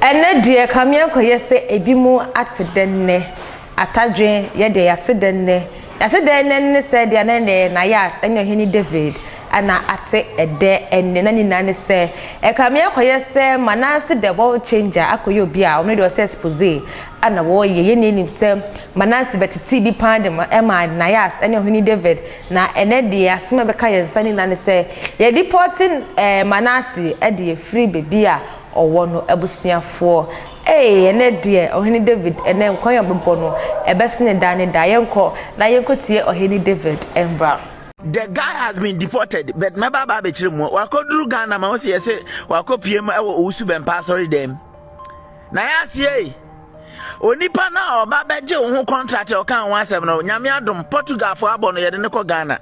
ene die kamia koye se ebimu atedenne atadwen ye de yatedenne ne se de na Nayas ene Ohene David ana ate ede enne na nina ne se kamia koye se Manasseh the ball changer akoye obi a ono de se expose ana wo ye nim se Manasseh betiti bi pande ma Nayas ene Ohene David na ene de asema beka ye nsa nina ne se ye deporting Manasseh e de free baby a owono ebusiafo ene de Ohene David ene nkwan ya bebo no ebesene dane da yenko na yenko tie Ohene David embra. The guy has been deported, but my baba be chiremu. Wakoduru Ghana ma wose yese wakopiem ewo Owusu bempa sorry dem. Nayas ye. Onipa na oba beje wo contract o kan wansem no nyame adom Portugal fo abo no yede ne ko Ghana.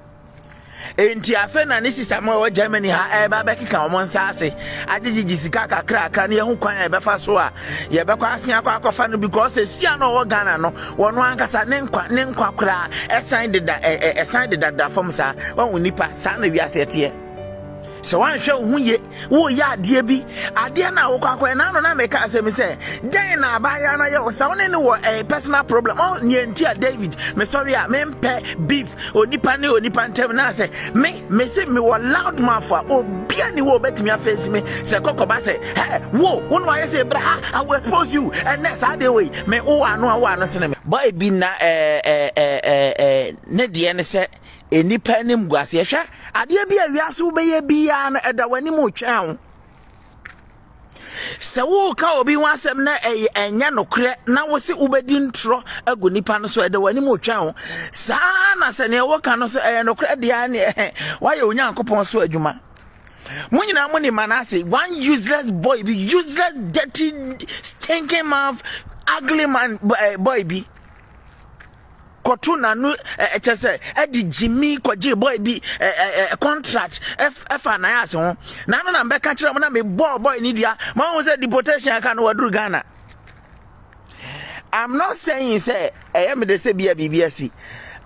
Enti afe na ne sister mo Germany ha eba be kika omo nsa ase agigigi sika kakra na yehu kwan ebe fa so a ye be kwa asia akwafa no because esia no wo Ghana no wono ankasa ne nkwa kra sign de da form sa won nipa sa na wi asete so wan hwe hu ye wo ya ade bi ade na wo kwakwa na no na make asem se den na abaya na ye wo sa woni ne wo personal problem oh nienti a David me sorry a me mpe beef onipa ntem na se me say me wo loud mouth a obi ani wo betimi afesi me se kokoba se hey wo wonu aye se bra I will expose you and next ade way me wo ano se me boy bi na ne de ne se enipa ne mguase hwa ade bi awiase wo beye bia na eda wani mu twan se wo ka obi wansem na enya nokre na wo se ubedi ntro agu nipa no so eda wani mu twan sa na se ne wo ka no so nokre de an wa ye onyankopon so adwuma munyina mo ni Manasseh one useless boy be useless dirty stinking mouth ugly man boy be kotuna no etese edi Jimmy kwaje boy bi contract efa Nayas ho na no na mbeka kire mo na me boy ni dia ma won say deportation aka no waduru Ghana. I'm not saying say me de say bia BBS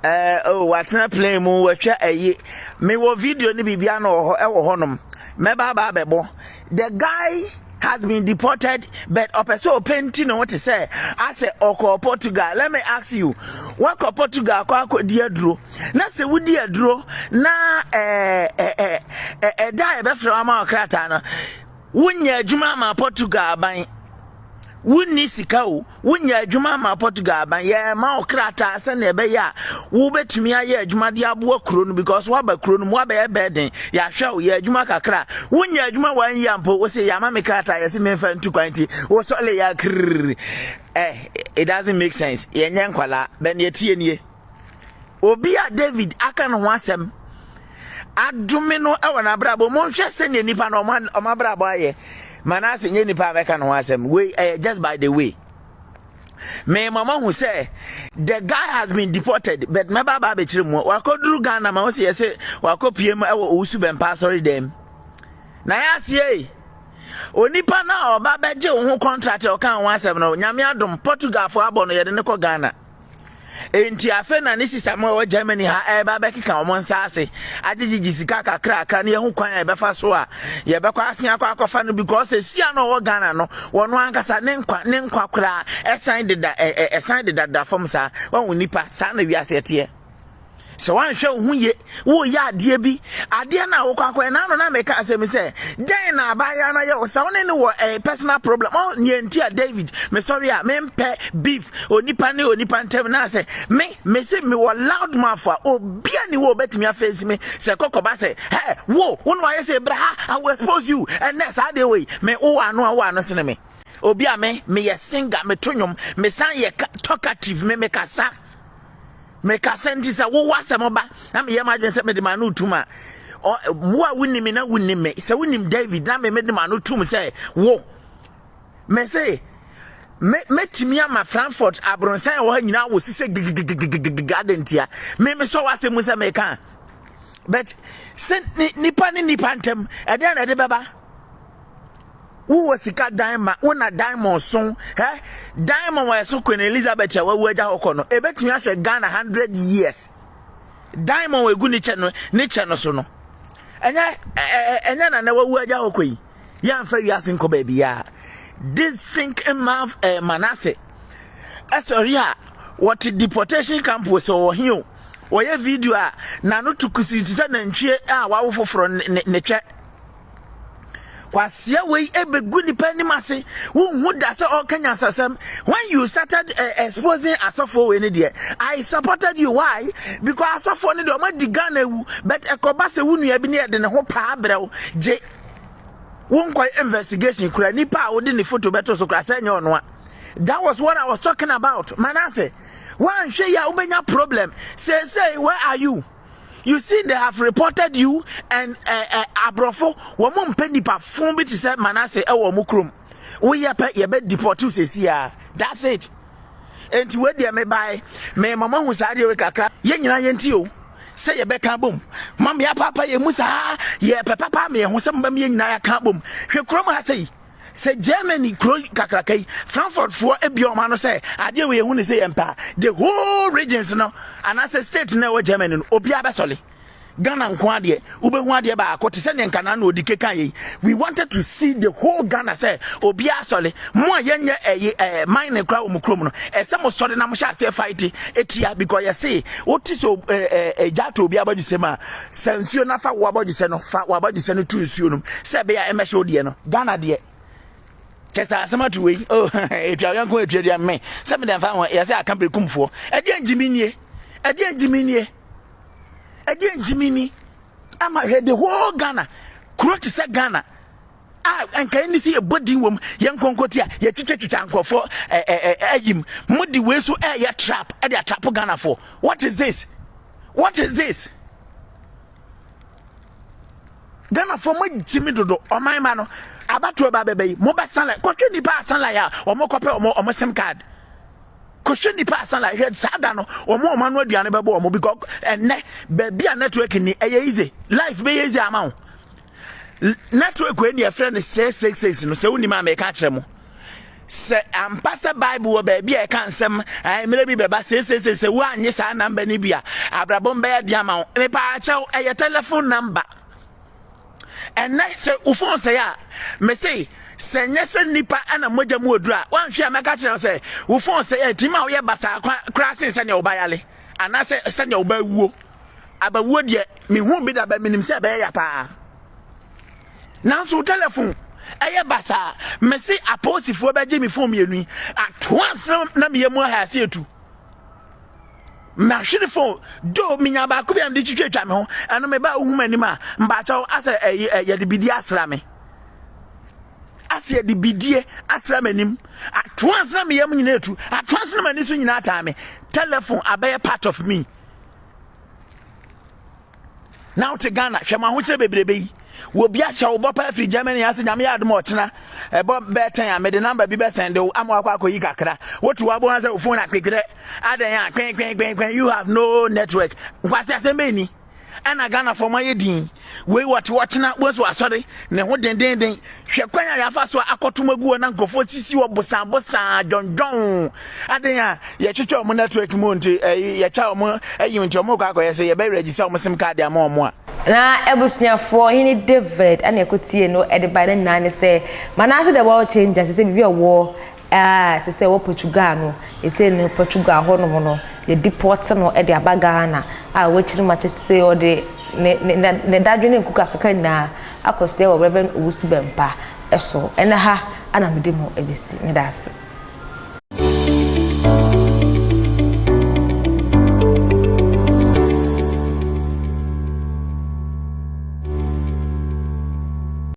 oh watna play mu watwa me wo video ni bibia no ho honom me ba bebo the guy has been deported, but opeso painting what to say. I say oko Portugal. Let me ask you, what Portugal kwa diadro? Na se wudi adro na da ebe fra maokrata na. Wunya adwuma ma Portugal ban. Wunni sika o wunya adwuma ma Portugal ban ye ma okrata ase na ebe ya wo betumi aye adwuma de abo kuro no because wa ba kuro no wa ba beden ya hwa o ye adwuma kakra wunya adwuma wan yampo wo se ya ma me krata ye se memfa ntu kwanti wo so le ya krr it doesn't make sense ye nyankwala ben ye tie nie obi a David aka no ho asem adome no e wona brabo mo hwe se ne nipa no o ma brabo aye Manasseh nye nipa meka no asem we just by the way me mama who say the guy has been deported but my baba be chiremu wakoduru Ghana ma wo se yese wakopiem ewo Owusu bempa sorry dem Nayas ye onipa na oba beje wo contract o kan wo asem no nyame adom Portugal fo abo no yede ne ko Ghana. Enti afe na ne sister mo Germany ha eba be kika omo nsa ase agigigi sika kakra na yehu kwan ebe fa so a ye be kwa asia akwafa no because esia no wo Ghana no wono ankasa ne nkwa kra sign de da form sa won nipa sa na wi asete so wan hwe hu ye wo ya ade bi ade na wo kwakwa na no na make asem se den na abaya na ye wo sa woni ne wo personal problem oh nienti a David me sorry a me mpe beef onipa ntem na se me say me wo loud mouth a obi ani wo betimi afesi me se kokoba se hey wo wonu aye se bra I will expose you and next ade way me wo ano se me obi a me ye singer me tonwom me san ye talkative me kasa Meka senti sa wo wasem ba na me yema dwen se me de manu tuma mo a wunni me na wunni me se wunni David na me de manu tum se wo me say me timi ama Frankfurt abronsan wo nyina wo sise garden tia me so wasem mu se me kan but se nipa ntem e de na de beba wo sika diamond wona diamond son diamond wa so Queen Elizabeth wa waja hokono ebetimi ahwe Ghana 100 years diamond we gu ni che no so no enya na wa waja hokoi ya mfa wiase nko ba bia this think enough Manasseh sorry what deportation camp was or here or video na no to kusi na ntwe wawo foforo ne twa kwasia we ebegu nipa ni mase who da say all Kenya sasem when you started exposing asofo we ne de I supported you. Why? Because asofo ne de o ma digana wu but ekoba se wunu abi ne de ne ho pa abrew je won kwai investigation kura nipa wo de ne photo beto so kura say nyo no. That was what I was talking about. Manasseh, one share ya ubenya problem. Say, where are you? You see, they have reported you and abrofo. Wamo mpendi pa fumbi to say Manasseh ewo mukrum. We ye be deported say ya. That's it. And to where they may buy me mama who sadi we kakra. Ye nyina ye nti o. Say ye be kan bom. Mam ya papa ye musa ye papa me ho sem bam ye nyina ya kan bom. Hwe krom ha say. Say Germany kakrakai Frankfurt for ebioma no say ade we hu ne say empa the whole regions no and as a state na Germany no obi abesole Ghana nko ade ube hu ade ba akoti se ne nkana na odikeka yi. We wanted to see the whole Ghana say obi asole mo yenye mine kra omukrom no esem sore na mo sha se fight etia because you say oti so jato obi abaju se ma sansuo na fa wo abaju se no fa wo abaju se no tu nsuo no se be ya emehye odie no Ghana de Kesa asama to we oh if you are going to tell me some of them found yes I can be come for again Jimini I'm heard the whole Ghana crook to say Ghana and can you see a body woman young concotia ye to for him muddy way so air trap at their trap Ghana for what is this Ghana for my Jimmy Dodo or my man abatu ba bebe mo ba san like kwatwe ni pa san like ya o mo kope o mo sim card kwatwe ni pa san like head sada no o mo no aduane bebo o mo because enne ba bia network ni eye easy life be easy amount network we ni e friend 666 no se woni ma me ka kire mo se ampasa bible ba bia e kan sem ai mere bi beba 666 se wo anye sa number ni bia abrabom ba ya dia ma me pa achew eye telephone number. And next, Ufon say, me say, Senye nipa ana moja muodra. One share my catcher say, Ufon say, Tima, ya basa, crashing Sanya Obayale. And I say, Sanya Obayu. Aba wood ye, me won't be that by minim say, pa. Now, so telephone. Aya basa, me say, a post if we Jimmy for me, at once, Namia more has here too. Machine phone do minya ba ko bi am de twetwa me ho eno me ba hu manima mba chaw ase ye de bidie asra me ase de bidie asra manim atwans na me yam nyina etu atwans na mani so nyina ata me telephone abaye part of me now to Ghana hwema ho kire bebrebe yi wo bia cha wo bopa free Germany ase nyame ya adom ochena bo betan ya me de number bi be send wo amwa akwa yi kakra wotu wa bo ha say phone akekere adan ya kwen you have no network kwase asembe ni ana Ghana for my din we watchna wo so asori ne ho den hwekwan ya fa so akotomagu na nkofo sisi wo bosan jonjon adan ya ye twetwa mo network mo nti ye twa mo ayi nti mo kwa ye say ye be register mo sim card ya mo a na ebusuafo hini David ana ekotie no e de ba na nane say Manasseh the world changer say bibi owo say wo Portugal no e say no Portugal ho no ye deport no e de abaga na we chiri ma say o de ne dadwe ne nkuka kaka na akose wo Reverend Owusu Bempa eso ene ha ana medimo ebisi medase